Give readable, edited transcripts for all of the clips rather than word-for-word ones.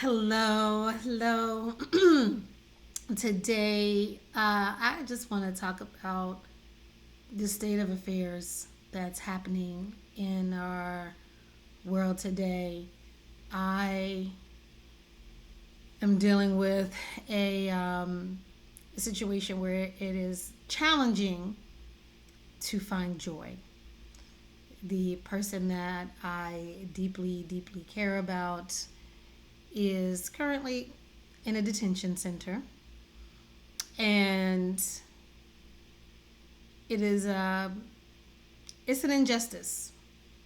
Hello. Today, I just want to talk about the state of affairs that's happening in our world today. I am dealing with a situation where it is challenging to find joy. The person that I deeply care about is currently in a detention center, and it is it's an injustice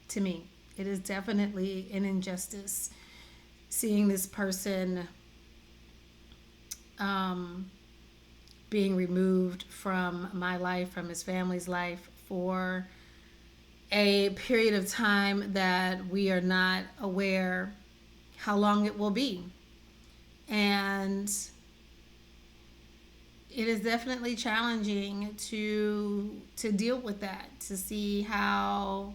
to me. It is definitely an injustice seeing this person um, being removed from my life, from his family's life, for a period of time that we are not aware how long it will be. And it is definitely challenging to deal with that, to see how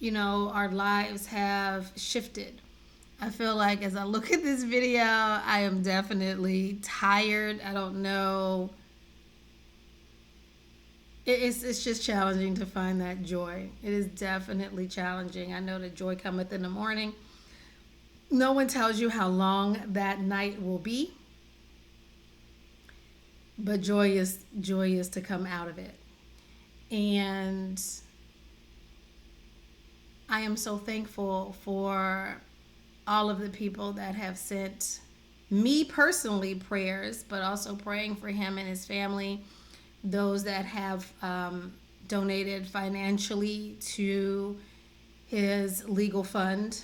our lives have shifted. I feel like as I look at this video, I am definitely tired. I don't know. It's just challenging to find that joy. It is definitely challenging. I know that joy cometh in the morning. No one tells you how long that night will be, but joy is to come out of it. And I am so thankful for all of the people that have sent me personally prayers, but also praying for him and his family. Those that have donated financially to his legal fund.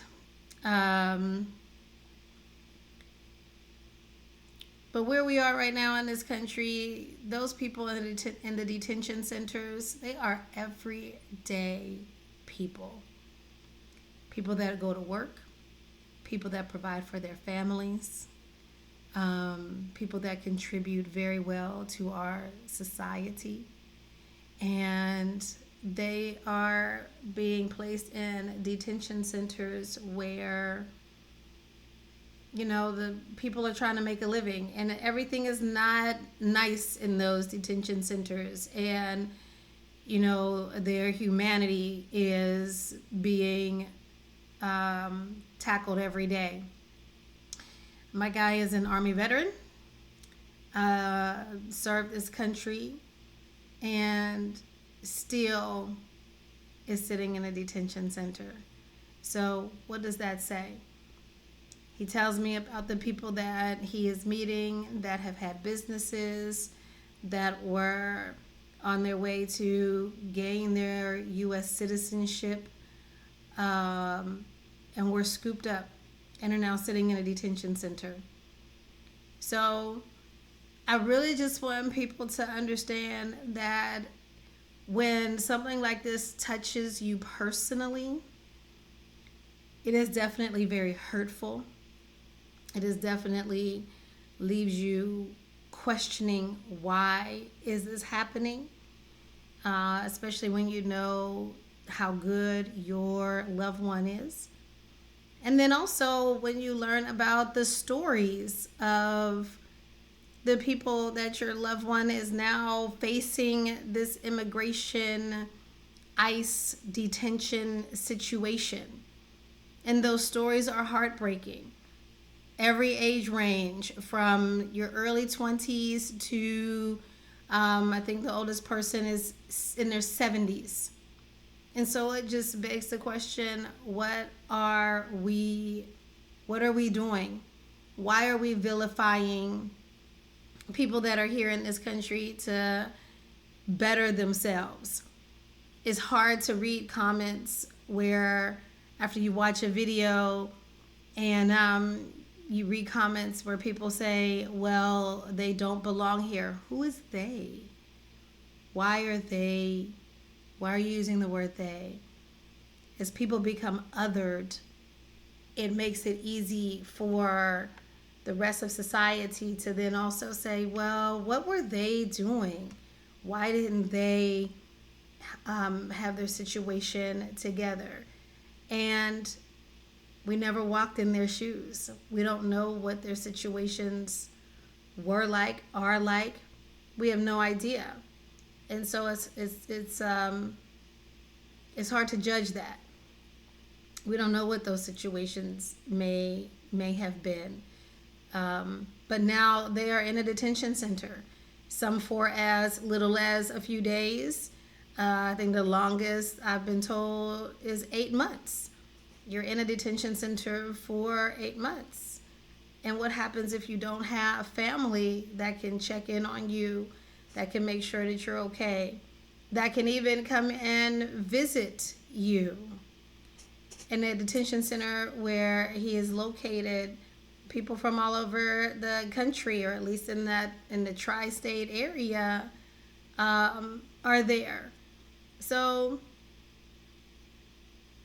Um, but where we are right now in this country, those people in the detention centers, they are everyday people. People that go to work, people that provide for their families, people that contribute very well to our society. And they are being placed in detention centers where the people are trying to make a living, and everything is not nice in those detention centers. And their humanity is being tackled every day. My guy is an Army veteran, served this country, and still is sitting in a detention center. So what does that say? He tells me about the people that he is meeting that have had businesses, that were on their way to gain their U.S. citizenship, and were scooped up and are now sitting in a detention center. So I really just want people to understand that when something like this touches you personally, it is definitely very hurtful. It is definitely leaves you questioning, why is this happening? Especially when you know how good your loved one is. And then also when you learn about the stories of the people that your loved one is now facing this immigration ICE detention situation. And those stories are heartbreaking. Every age range from your early 20s to I think the oldest person is in their 70s. And so it just begs the question, what are we doing? Why are we vilifying people that are here in this country to better themselves? It's hard to read comments where after you watch a video and you read comments where people say, well, they don't belong here. Who is they? Why are you using the word they? As people become othered, it makes it easy for the rest of society to then also say, well, what were they doing? Why didn't they have their situation together? And We never walked in their shoes. We don't know what their situations were like, are like. We have no idea. And so it's hard to judge that. We don't know what those situations may have been. But now they are in a detention center, some for as little as a few days. I think the longest I've been told is 8 months. You're in a detention center for 8 months. And what happens if you don't have family that can check in on you, that can make sure that you're okay, that can even come and visit you? In a detention center where he is located, people from all over the country, or at least in the tri-state area, are there. So,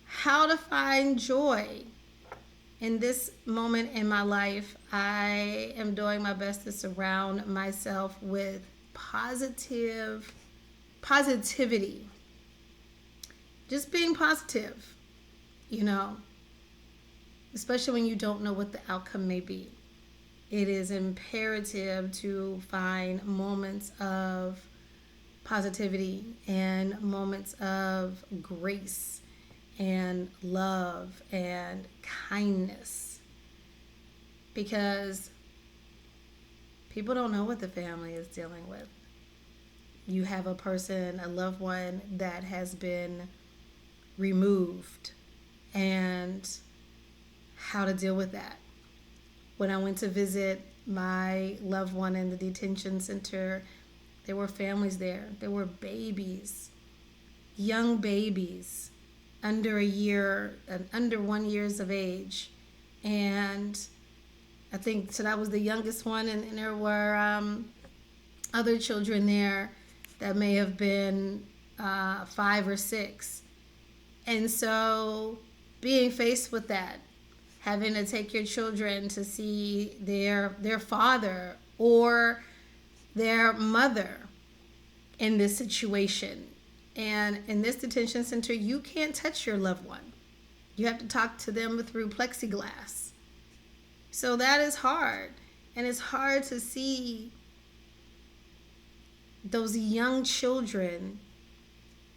how to find joy in this moment in my life? I am doing my best to surround myself with positivity. Just being positive, especially when you don't know what the outcome may be. It is imperative to find moments of positivity and moments of grace and love and kindness, because people don't know what the family is dealing with. You have a person, a loved one that has been removed, and how to deal with that. When I went to visit my loved one in the detention center, there were families there. There were babies, young babies, under 1 year of age. And I think so that was the youngest one, and there were other children there that may have been 5 or 6. And so being faced with that, having to take your children to see their father or their mother in this situation. And in this detention center, you can't touch your loved one. You have to talk to them through plexiglass. So that is hard. And it's hard to see those young children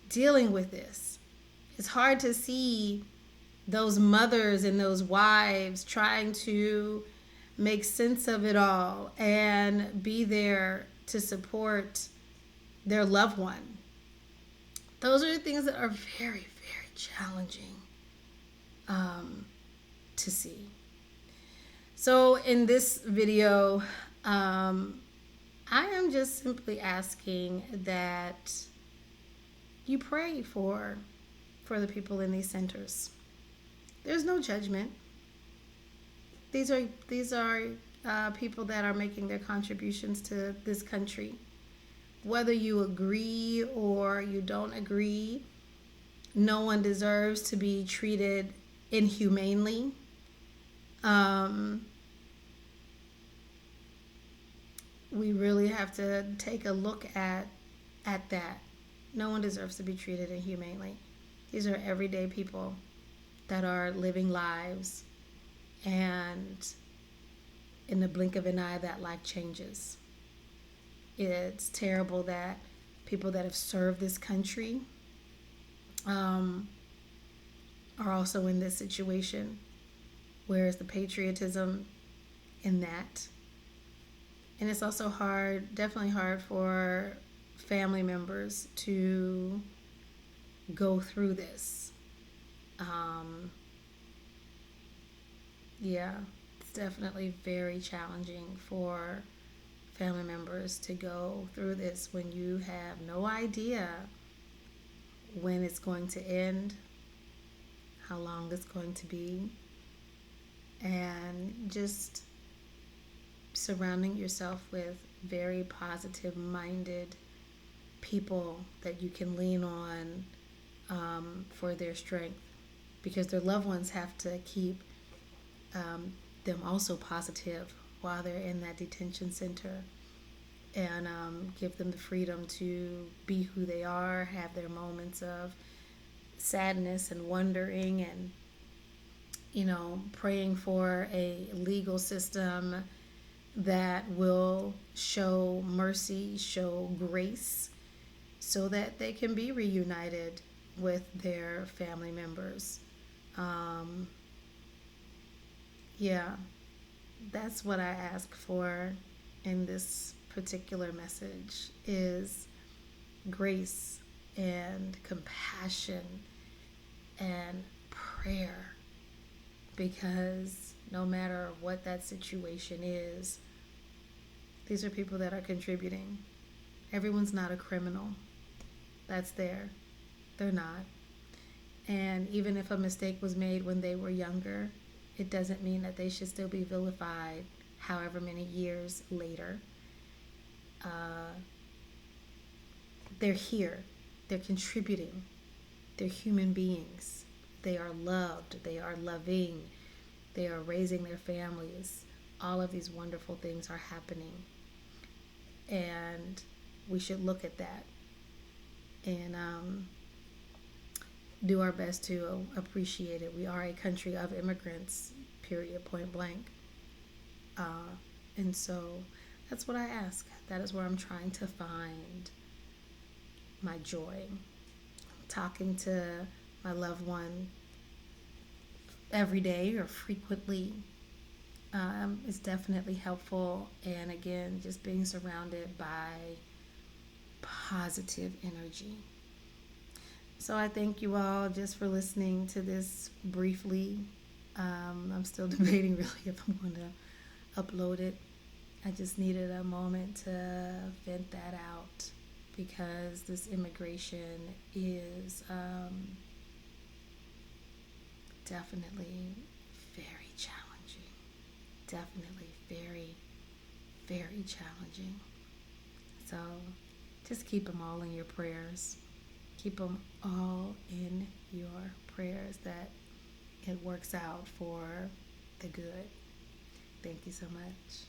dealing with this. It's hard to see those mothers and those wives trying to make sense of it all and be there to support their loved one. Those are the things that are very, very challenging to see. So in this video, I am just simply asking that you pray for the people in these centers. There's no judgment. These are people that are making their contributions to this country. Whether you agree or you don't agree, no one deserves to be treated inhumanely. We really have to take a look at that. No one deserves to be treated inhumanely. These are everyday people that are living lives, and in the blink of an eye, that life changes. It's terrible that people that have served this country are also in this situation. Where's the patriotism in that? And it's also hard, definitely hard for family members to go through this. Yeah, it's definitely very challenging for family members to go through this when you have no idea when it's going to end, how long it's going to be, and just surrounding yourself with very positive minded people that you can lean on for their strength, because their loved ones have to keep them also positive while they're in that detention center, and give them the freedom to be who they are, have their moments of sadness and wondering praying for a legal system that will show mercy, show grace, so that they can be reunited with their family members. Um, yeah, that's what I ask for in this particular message is grace and compassion and prayer, because no matter what that situation is, these are people that are contributing. Everyone's not a criminal. That's there. They're not. And even if a mistake was made when they were younger, it doesn't mean that they should still be vilified however many years later. Uh, they're here. They're contributing. They're human beings. They are loved. They are loving. They are raising their families. All of these wonderful things are happening. And we should look at that and do our best to appreciate it. We are a country of immigrants, period, point blank. And so that's what I ask. That is where I'm trying to find my joy. Talking to my loved one every day or frequently is definitely helpful. And again, just being surrounded by positive energy. So I thank you all just for listening to this briefly. I'm still debating really if I'm going to upload it. I just needed a moment to vent that out because this immigration is definitely very challenging. Definitely very, very challenging. So just keep them all in your prayers. Keep them all in your prayers that it works out for the good. Thank you so much.